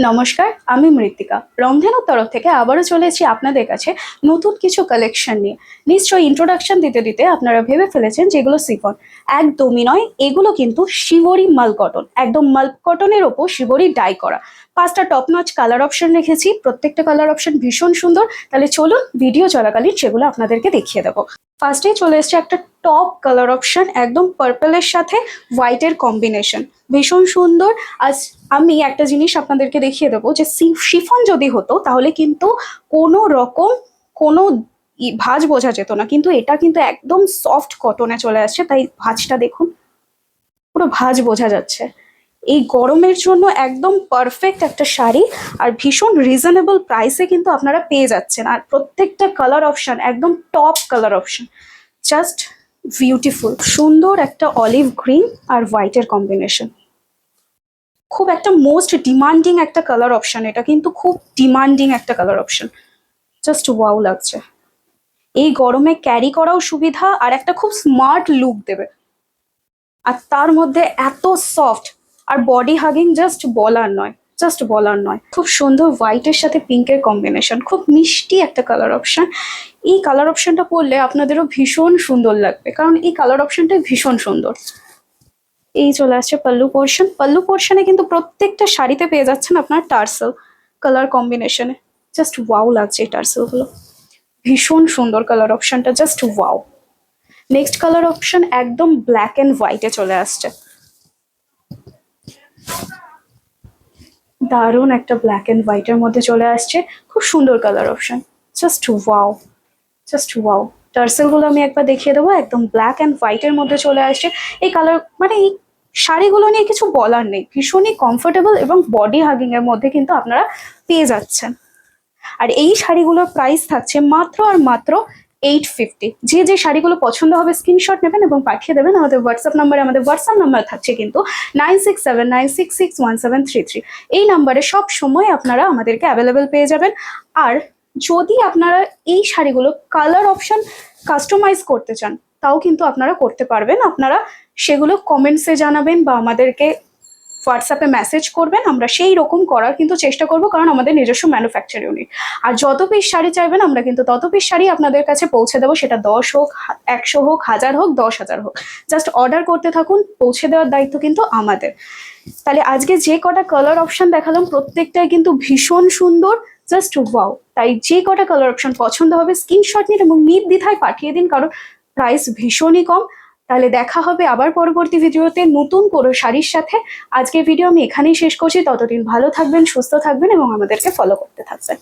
নমস্কার, আমি মৃত্তিকা। রংধেনুর তরফ থেকে আবারও চলেছি আপনাদের কাছে নতুন কিছু কালেকশন নিয়ে। নিশ্চয়ই ইন্ট্রোডাকশন দিতে দিতে আপনারা ভেবে ফেলেছেন যেগুলো শিফন। একদমই নয়, এগুলো কিন্তু শিবরি মাল কটন, একদম মাল কটনের ওপর শিবরি ডাই করা। 5টা টপ নচ কালার অপশন রেখেছি, প্রত্যেকটা কালার অপশন ভীষণ সুন্দর। তাহলে চলুন ভিডিও চলাকালীন সেগুলো আপনাদেরকে দেখিয়ে দেবো। ফার্স্টেই চলে এসছে একটা টপ কালার অপশন, একদম পার্পলের সাথে হোয়াইটের কম্বিনেশন, ভীষণ সুন্দর। আজ আমি একটা জিনিস আপনাদেরকে দেখিয়ে দেবো যে শিফন যদি হতো তাহলে কিন্তু কোনো রকম কোনো ভাঁজ বোঝা যেত না, কিন্তু এটা কিন্তু একদম সফট কটনে চলে আসছে, তাই ভাঁজটা দেখুন, পুরো ভাঁজ বোঝা যাচ্ছে। এই গরমের জন্য একদম পারফেক্ট একটা শাড়ি, আর ভীষণ রিজনেবল প্রাইসে কিন্তু আপনারা পেয়ে যাচ্ছেন। আর প্রত্যেকটা কালার অপশন একদম top colour option, just beautiful. সুন্দর একটা অলিভ গ্রিন আর হোয়াইটের কম্বিনেশন, খুব একটা মোস্ট ডিমান্ডিং একটা কালার অপশন। এটা কিন্তু খুব ডিমান্ডিং একটা কালার অপশন, জাস্ট ওয়াও লাগছে। এই গরমে ক্যারি করাও সুবিধা, আর একটা খুব স্মার্ট লুক দেবে। আর তার মধ্যে এত সফট আর বডি হাগিং, জাস্ট বলার নয়, জাস্ট বলার নয়। খুব সুন্দর হোয়াইটের সাথে পিঙ্কের কম্বিনেশন, খুব মিষ্টি একটা কালার অপশন। এই কালার অপশনটা পরলে আপনাদেরও ভীষণ সুন্দর লাগবে, কারণ এই কালার অপশনটা ভীষণ সুন্দর। এই চলে আসছে পাল্লু পোর্শন। পাল্লু পোর্শনে কিন্তু প্রত্যেকটা শাড়িতে পেয়ে যাচ্ছেন আপনার টার্সেল কালার কম্বিনেশনে, জাস্ট ওয়াও লাগছে এই টার্সেলগুলো, ভীষণ সুন্দর কালার অপশনটা, just wow. Next colour option একদম ব্ল্যাক অ্যান্ড হোয়াইটে চলে আসছে, দারুণ একটা ব্ল্যাক অ্যান্ড হোয়াইটের মধ্যে চলে আসছে, খুব সুন্দর colour option, just wow, just wow. টার্সেলগুলো আমি একবার দেখিয়ে দেবো, একদম ব্ল্যাক অ্যান্ড হোয়াইটের মধ্যে চলে আসছে। এই কালার মানে এই শাড়িগুলো নিয়ে কিছু বলার নেই, ভীষণই কমফোর্টেবল এবং বডি হাগিং এর মধ্যে কিন্তু আপনারা পেয়ে যাচ্ছেন। আর এই শাড়িগুলোর প্রাইস থাকছে মাত্র আর মাত্র 850। যে যে শাড়িগুলো পছন্দ হবে স্ক্রিনশট নেবেন এবং পাঠিয়ে দেবেন আমাদের হোয়াটসঅ্যাপ নাম্বারে। আমাদের হোয়াটসঅ্যাপ নাম্বার থাকছে কিন্তু 9679661733। এই নাম্বারে সব সময় আপনারা আমাদেরকে অ্যাভেলেবেল পেয়ে যাবেন। আর যদি আপনারা এই শাড়িগুলো কালার অপশন কাস্টমাইজ করতে চান, তাও কিন্তু আপনারা করতে পারবেন। আপনারা সেগুলো কমেন্টসে জানাবেন বা আমাদেরকে হোয়াটসঅ্যাপে মেসেজ করবেন, আমরা সেই রকম করার কিন্তু চেষ্টা করব, কারণ আমাদের নিজস্ব ম্যানুফ্যাকচার ইউনিট। আর যত পিস শাড়ি চাইবেন আমরা কিন্তু তত পিস শাড়ি আপনাদের কাছে পৌঁছে দেবো, সেটা 10 হোক, 100 হোক, 1000 হোক, 10,000 হোক। জাস্ট অর্ডার করতে থাকুন, পৌঁছে দেওয়ার দায়িত্ব কিন্তু আমাদের। তাহলে আজকে যে কটা কালার অপশন দেখালাম প্রত্যেকটাই কিন্তু ভীষণ সুন্দর, জাস্ট ওয়াও। তাই যে কটা কালার অপশন পছন্দ হবে স্ক্রিনশট নিন এবং নির্দ্বিধায় পাঠিয়ে দিন, কারণ প্রাইস ভীষণই কম। তাহলে দেখা হবে আবার পরবর্তী ভিডিওতে নতুন কোনো শাড়ির সাথে। আজকের ভিডিও আমি এখানেই শেষ করছি, ততদিন ভালো থাকবেন, সুস্থ থাকবেন এবং আমাদেরকে ফলো করতে থাকবেন।